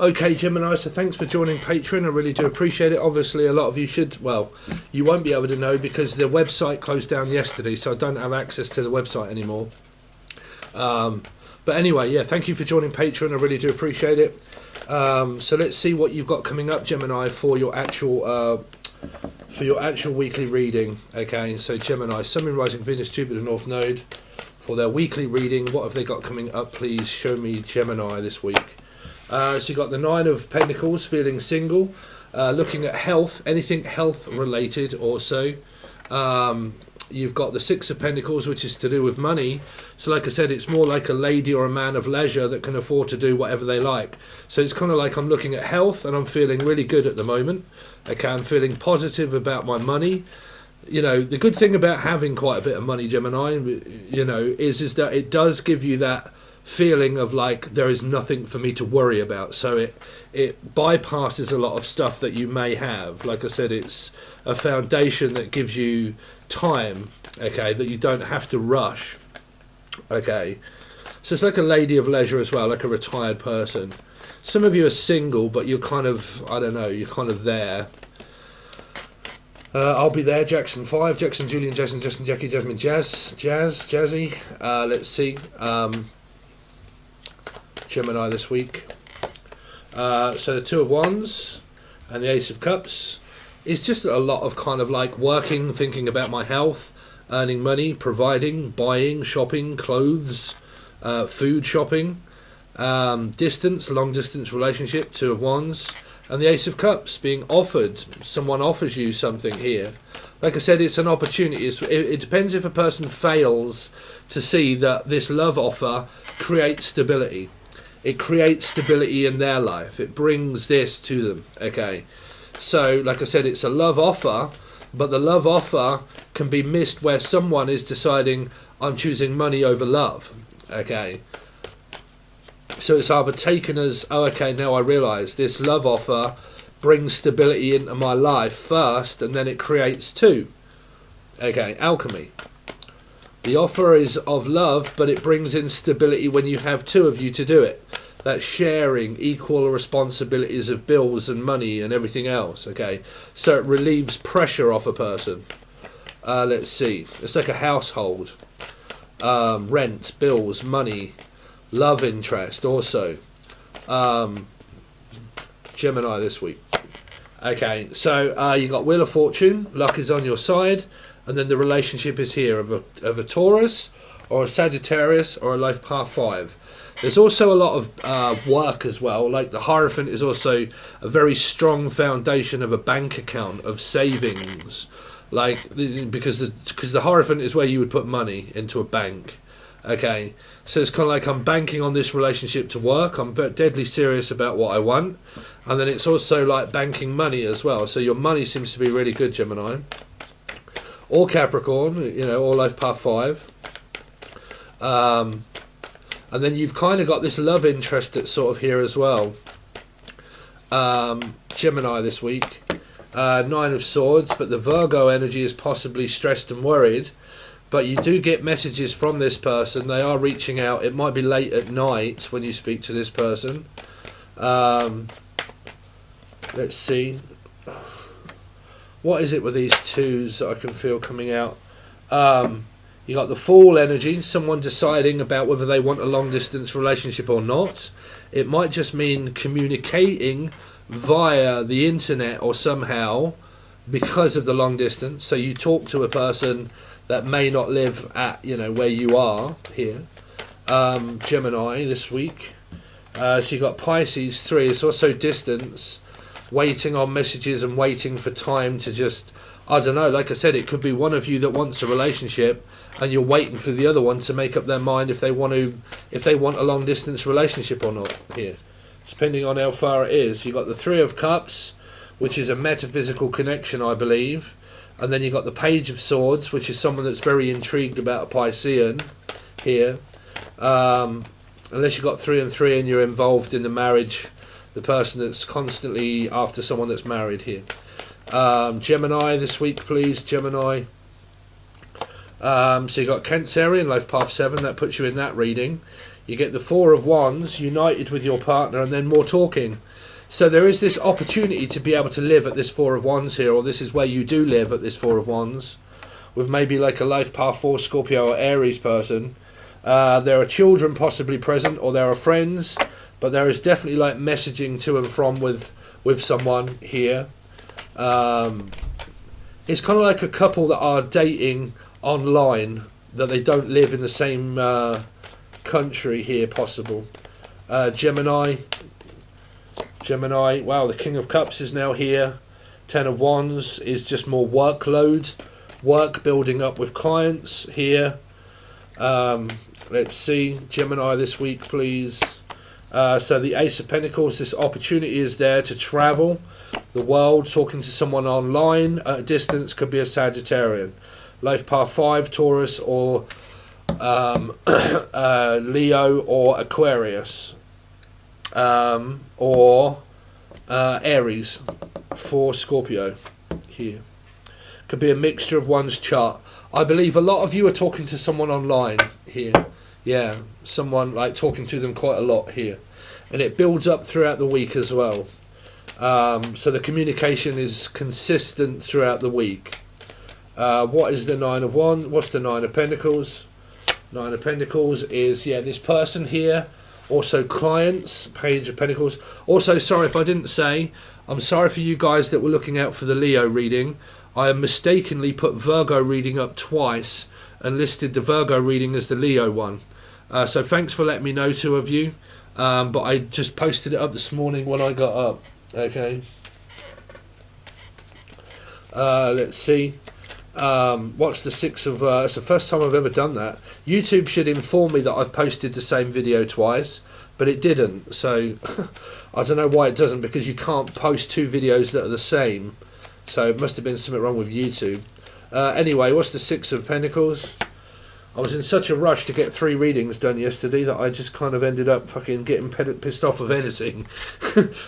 Okay, Gemini, so thanks for joining Patreon. I really do appreciate it. Obviously, a lot of you should, well, you won't be able to know because the website closed down yesterday, so I don't have access to the website anymore. But anyway, yeah, thank you for joining Patreon. I really do appreciate it. So let's see what you've got coming up, Gemini, for your actual weekly reading. Okay, so Gemini, Sun, Moon, Rising, Venus, Jupiter, North Node, for their weekly reading. What have they got coming up? Please show me Gemini this week. So you've got the Nine of Pentacles, feeling single, looking at health, anything health related also. You've got the Six of Pentacles, which is to do with money. So like I said, it's more like a lady or a man of leisure that can afford to do whatever they like. So it's kind of like I'm looking at health and I'm feeling really good at the moment. Okay, I'm feeling positive about my money. You know, the good thing about having quite a bit of money, Gemini, you know, is that it does give you that feeling of like there is nothing for me to worry about. So it bypasses a lot of stuff that you may have. Like I said, it's a foundation that gives you time, okay, that you don't have to rush. Okay, so it's like a lady of leisure as well, like a retired person. Some of you are single, but you're kind of, I don't know, you're kind of there. I'll be there. Jackson 5, Jackson, Julian, Jason, Justin, Jackie, Jasmine, Jazzy. Let's see. Gemini this week. So the Two of Wands and the Ace of Cups. It's just a lot of kind of like working, thinking about my health, earning money, providing, buying, shopping, clothes, food shopping, distance, long distance relationship, Two of Wands, and the Ace of Cups, being offered. Someone offers you something here. Like I said, it's an opportunity. It depends if a person fails to see that this love offer creates stability. It creates stability in their life. It brings this to them. Okay. So, like I said, it's a love offer, but the love offer can be missed where someone is deciding, I'm choosing money over love. Okay. So it's either taken as, oh, okay, now I realise this love offer brings stability into my life first, and then it creates two. Okay, alchemy. The offer is of love, but it brings in stability when you have two of you to do it. That's sharing equal responsibilities of bills and money and everything else, okay? So it relieves pressure off a person. Let's see. It's like a household. Rent, bills, money, love interest also. Gemini this week. Okay, so you got Wheel of Fortune. Luck is on your side. And then the relationship is here of a Taurus or a Sagittarius or a Life Path 5. There's also a lot of work as well. Like the Hierophant is also a very strong foundation of a bank account, of savings. Like, because the Hierophant is where you would put money into a bank. Okay, so it's kind of like I'm banking on this relationship to work. I'm deadly serious about what I want. And then it's also like banking money as well. So your money seems to be really good, Gemini. Or Capricorn, you know, or Life Path 5. And then you've kind of got this love interest that's sort of here as well. Gemini this week. Nine of Swords, but the Virgo energy is possibly stressed and worried. But you do get messages from this person. They are reaching out. It might be late at night when you speak to this person. Let's see. What is it with these twos that I can feel coming out? You got the Fool energy, someone deciding about whether they want a long distance relationship or not. It might just mean communicating via the internet or somehow because of the long distance. So you talk to a person that may not live at, you know, where you are here. Gemini this week. So you got Pisces 3. It's also distance, waiting on messages and waiting for time to just, I don't know, like I said, it could be one of you that wants a relationship and you're waiting for the other one to make up their mind if they want a long distance relationship or not here, depending on how far it is. You've got the Three of Cups, which is a metaphysical connection, I believe, and then you've got the Page of Swords, which is someone that's very intrigued about a Piscean here. Unless you've got 3 and 3 and you're involved in the marriage, the person that's constantly after someone that's married here. Gemini this week, please, Gemini. So you got Cancerian, Life Path 7, that puts you in that reading. You get the Four of Wands united with your partner, and then more talking. So there is this opportunity to be able to live at this Four of Wands here, or this is where you do live at this Four of Wands, with maybe like a life path 4 Scorpio or Aries person. There are children possibly present, or there are friends, but there is definitely like messaging to and from with someone here. It's kind of like a couple that are dating online, that they don't live in the same country here, possible. Gemini, wow, the King of Cups is now here. 10 of Wands is just more workload, work building up with clients here. Let's see, Gemini this week, please. So the Ace of Pentacles, this opportunity is there to travel the world, talking to someone online at a distance, could be a Sagittarian. Life path 5, Taurus, or Leo or Aquarius, or Aries for Scorpio here. Could be a mixture of one's chart. I believe a lot of you are talking to someone online here. Yeah, someone like talking to them quite a lot here, and it builds up throughout the week as well. So the communication is consistent throughout the week. What is the Nine of Wands? What's the Nine of Pentacles? Nine of Pentacles is, yeah, this person here. Also clients, Page of Pentacles. Also, sorry if I didn't say, I'm sorry for you guys that were looking out for the Leo reading. I have mistakenly put Virgo reading up twice and listed the Virgo reading as the Leo one. So thanks for letting me know, 2 of you. But I just posted it up this morning when I got up. Okay. Let's see. What's the 6 of... it's the first time I've ever done that. YouTube should inform me that I've posted the same video twice, but it didn't. So I don't know why it doesn't, because you can't post 2 videos that are the same. So it must have been something wrong with YouTube. Anyway, what's the 6 of Pentacles? I was in such a rush to get 3 readings done yesterday that I just kind of ended up fucking getting pissed off of editing.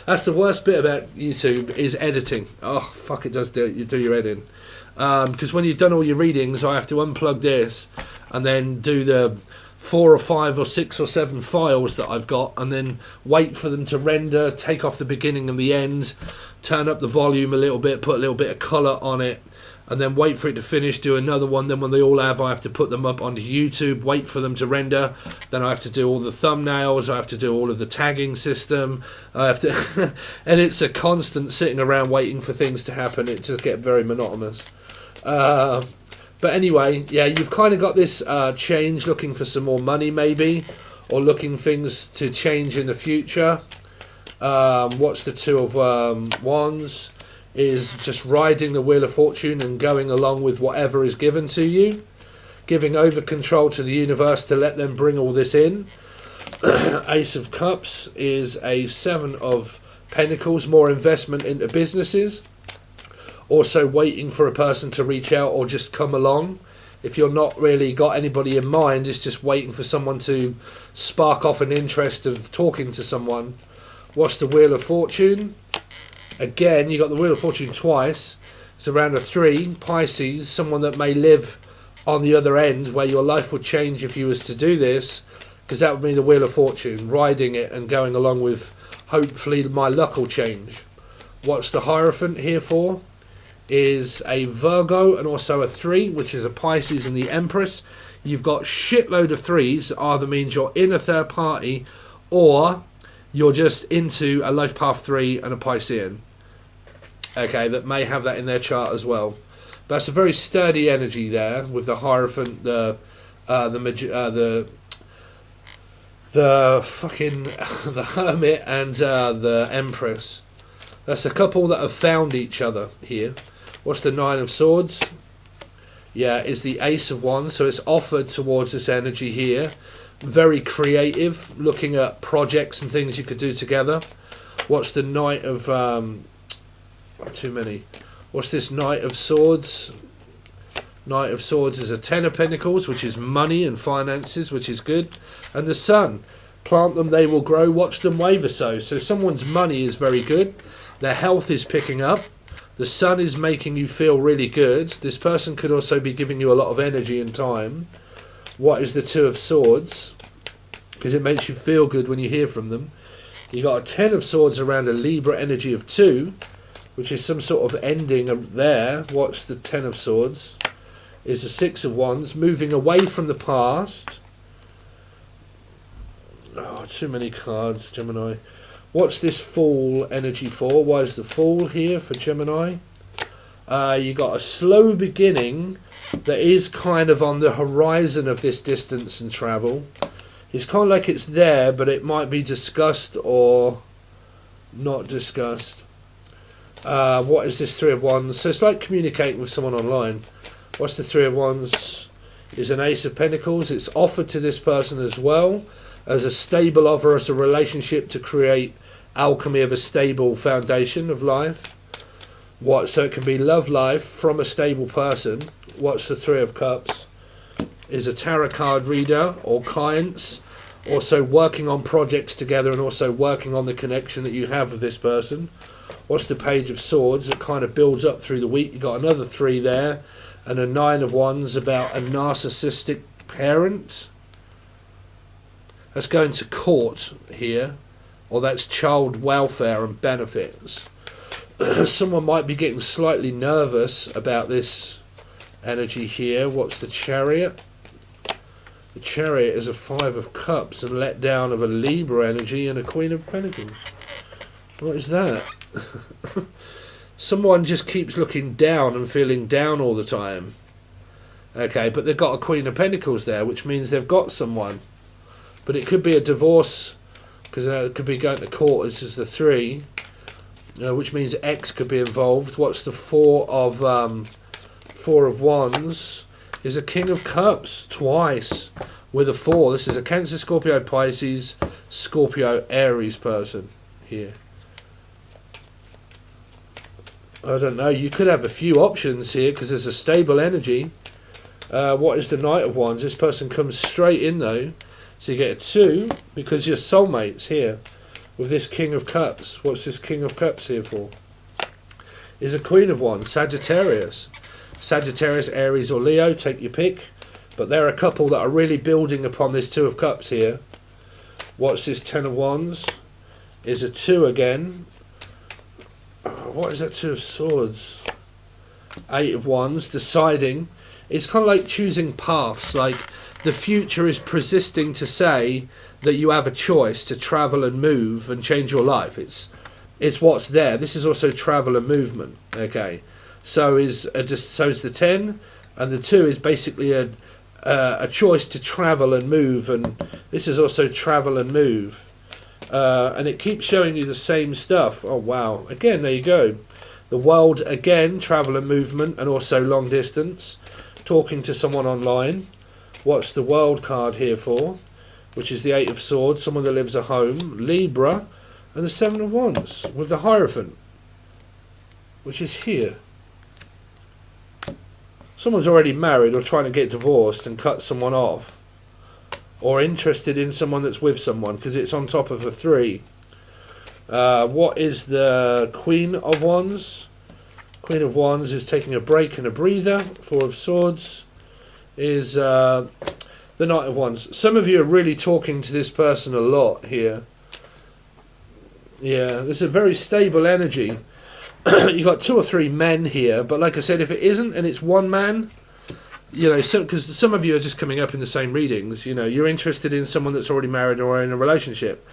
That's the worst bit about YouTube, is editing. Oh, fuck, it does do your head in. Because when you've done all your readings, I have to unplug this and then do the 4 or 5 or 6 or 7 files that I've got, and then wait for them to render, take off the beginning and the end, turn up the volume a little bit, put a little bit of colour on it, and then wait for it to finish, do another one. Then when they all have, I have to put them up onto YouTube, wait for them to render. Then I have to do all the thumbnails, I have to do all of the tagging system, I have to and it's a constant sitting around waiting for things to happen. It just gets very monotonous. But anyway, yeah, you've kind of got this change, looking for some more money maybe, or looking things to change in the future. What's the 2 of Wands? Is just riding the Wheel of Fortune and going along with whatever is given to you, giving over control to the universe to let them bring all this in. Ace of Cups is a 7 of Pentacles, more investment into businesses. Also waiting for a person to reach out or just come along. If you're not really got anybody in mind, it's just waiting for someone to spark off an interest of talking to someone. What's the Wheel of Fortune? Again, you got the Wheel of Fortune twice. It's around a 3. Pisces, someone that may live on the other end, where your life would change if you was to do this, because that would be the Wheel of Fortune, riding it and going along with, hopefully my luck will change. What's the Hierophant here for? Is a Virgo and also a 3, which is a Pisces and the Empress. You've got shitload of 3s, either means you're in a third party, or you're just into a life path 3 and a Piscean. Okay, that may have that in their chart as well. But that's a very sturdy energy there with the Hierophant, the fucking the Hermit and the Empress. That's a couple that have found each other here. What's the 9 of Swords? Yeah, is the Ace of Wands, so it's offered towards this energy here. Very creative, looking at projects and things you could do together. What's the Knight of... too many. What's this Knight of Swords? Knight of Swords is a 10 of Pentacles, which is money and finances, which is good. And the Sun. Plant them, they will grow. Watch them waver sow. So someone's money is very good. Their health is picking up. The Sun is making you feel really good. This person could also be giving you a lot of energy and time. What is the 2 of Swords? because it makes you feel good when you hear from them. You got a 10 of Swords around a Libra energy of 2, which is some sort of ending there. What's the 10 of Swords? Is the 6 of Wands, moving away from the past. Oh, too many cards, Gemini. What's this Fool energy for? Why is the Fool here for Gemini? You got a slow beginning that is kind of on the horizon of this distance and travel. It's kind of like it's there, but it might be discussed or not discussed. What is this 3 of Wands? So it's like communicating with someone online. What's the 3 of Wands? Is an Ace of Pentacles. It's offered to this person as well as a stable offer, as a relationship to create alchemy of a stable foundation of life. So it can be love life from a stable person. What's the 3 of Cups? Is a tarot card reader or clients, also working on projects together and also working on the connection that you have with this person. What's the Page of Swords? It kind of builds up through the week. You've got another 3 there, and a 9 of Wands about a narcissistic parent. That's going to court here, or that's child welfare and benefits. Someone might be getting slightly nervous about this energy here. What's the Chariot? The Chariot is a 5 of Cups and let down of a Libra energy and a Queen of Pentacles. What is that? Someone just keeps looking down and feeling down all the time. Okay, but they've got a Queen of Pentacles there, which means they've got someone. But it could be a divorce, because it could be going to court. This is the 3, which means X could be involved. What's the 4 of Wands? Is a King of Cups twice with a 4. This is a Cancer, Scorpio, Pisces, Scorpio, Aries person here. I don't know. You could have a few options here because there's a stable energy. What is the Knight of Wands? This person comes straight in though. So you get a 2 because you're soulmates here with this King of Cups. What's this King of Cups here for? Is a Queen of Wands, Sagittarius. Sagittarius, Aries or Leo, take your pick. But they're a couple that are really building upon this 2 of Cups here. What's this 10 of Wands? Is a 2 again. What is that 2 of Swords? 8 of Wands, deciding. It's kind of like choosing paths, like the future is persisting to say that you have a choice to travel and move and change your life. It's what's there. This is also travel and movement. Okay, so is the 10, and the 2 is basically a choice to travel and move, and this is also travel and move. And it keeps showing you the same stuff. Oh wow! Again, there you go. The World again, travel and movement, and also long distance. Talking to someone online. What's the World card here for? Which is the 8 of Swords, someone that lives at home. Libra, and the 7 of Wands with the Hierophant, which is here. Someone's already married or trying to get divorced and cut someone off, or interested in someone that's with someone because it's on top of a 3. What is the Queen of Wands? Queen of Wands is taking a break and a breather. 4 of Swords is the Knight of Wands. Some of you are really talking to this person a lot here. Yeah, there's a very stable energy. You got 2 or 3 men here, but like I said, if it isn't and it's one man, you know, because some of you are just coming up in the same readings, you know, you're interested in someone that's already married or in a relationship,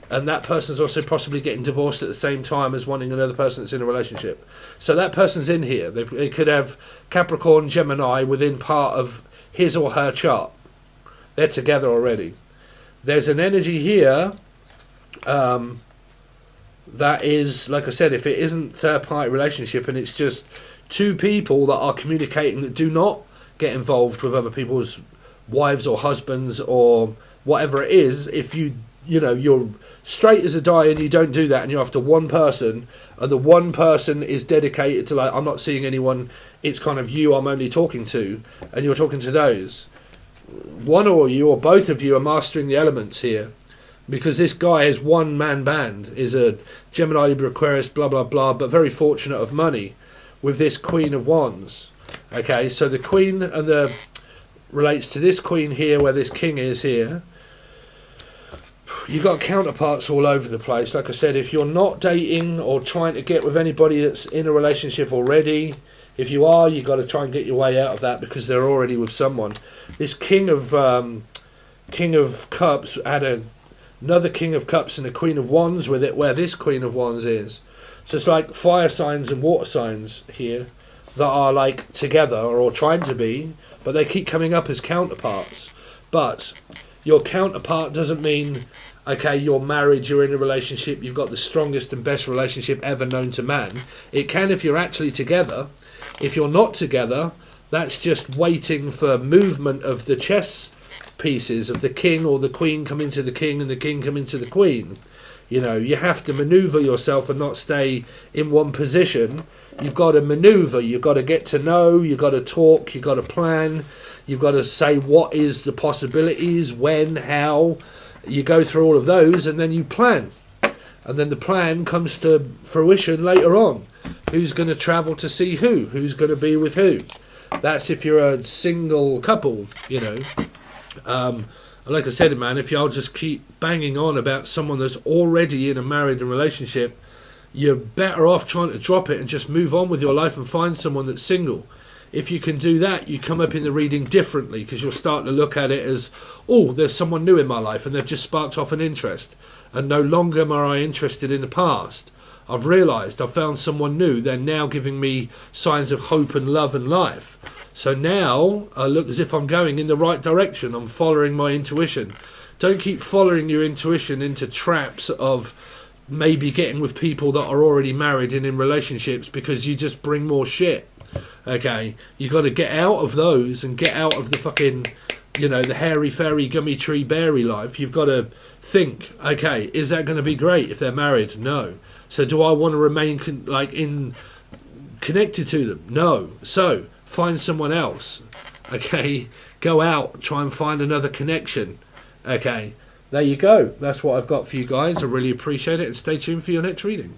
and that person's also possibly getting divorced at the same time as wanting another person that's in a relationship. So that person's in here. They could have Capricorn, Gemini within part of his or her chart. They're together already. There's an energy here that is, like I said, if it isn't third-party relationship and it's just 2 people that are communicating that do not get involved with other people's wives or husbands or whatever it is, if you're straight as a die and you don't do that and you're after one person and the one person is dedicated to, like, I'm not seeing anyone, it's kind of you I'm only talking to, and you're talking to those, one or you or both of you are mastering the elements here, because this guy is one-man band, is a Gemini, Libra, Aquarius, blah blah blah, but very fortunate of money with this Queen of Wands. Okay, so the Queen and the relates to this Queen here where this King is here. you got counterparts all over the place. Like I said, if you're not dating or trying to get with anybody that's in a relationship already, if you are, you got to try and get your way out of that because they're already with someone. This King of Cups had another King of Cups and a Queen of Wands with it, where this Queen of Wands is. So it's like fire signs and water signs here that are like together or trying to be, but they keep coming up as counterparts. But your counterpart doesn't mean, okay, you're married, you're in a relationship, you've got the strongest and best relationship ever known to man. It can if you're actually together. If you're not together, that's just waiting for movement of the chess pieces of the king or the queen coming to the king and the king coming to the queen. You know, you have to maneuver yourself and not stay in one position. You've got to maneuver, you've got to get to know, you've got to talk, you've got to plan, you've got to say what is the possibilities, when, how. You go through all of those and then you plan. And then the plan comes to fruition later on. Who's going to travel to see who? Who's going to be with who? That's if you're a single couple, you know. Like I said, man, if y'all just keep banging on about someone that's already in a married relationship, you're better off trying to drop it and just move on with your life and find someone that's single. If you can do that, you come up in the reading differently because you'll start to look at it as, oh, there's someone new in my life and they've just sparked off an interest. And no longer am I interested in the past. I've realised I've found someone new. They're now giving me signs of hope and love and life. So now I look as if I'm going in the right direction. I'm following my intuition. Don't keep following your intuition into traps of maybe getting with people that are already married and in relationships because you just bring more shit. Okay? You got to get out of those and get out of the fucking, you know, the hairy, fairy, gummy tree, berry life. You've got to think, okay, is that going to be great if they're married? No. So do I want to remain connected to them? No. So find someone else. Okay? Go out, try and find another connection. Okay? There you go. That's what I've got for you guys. I really appreciate it, and stay tuned for your next reading.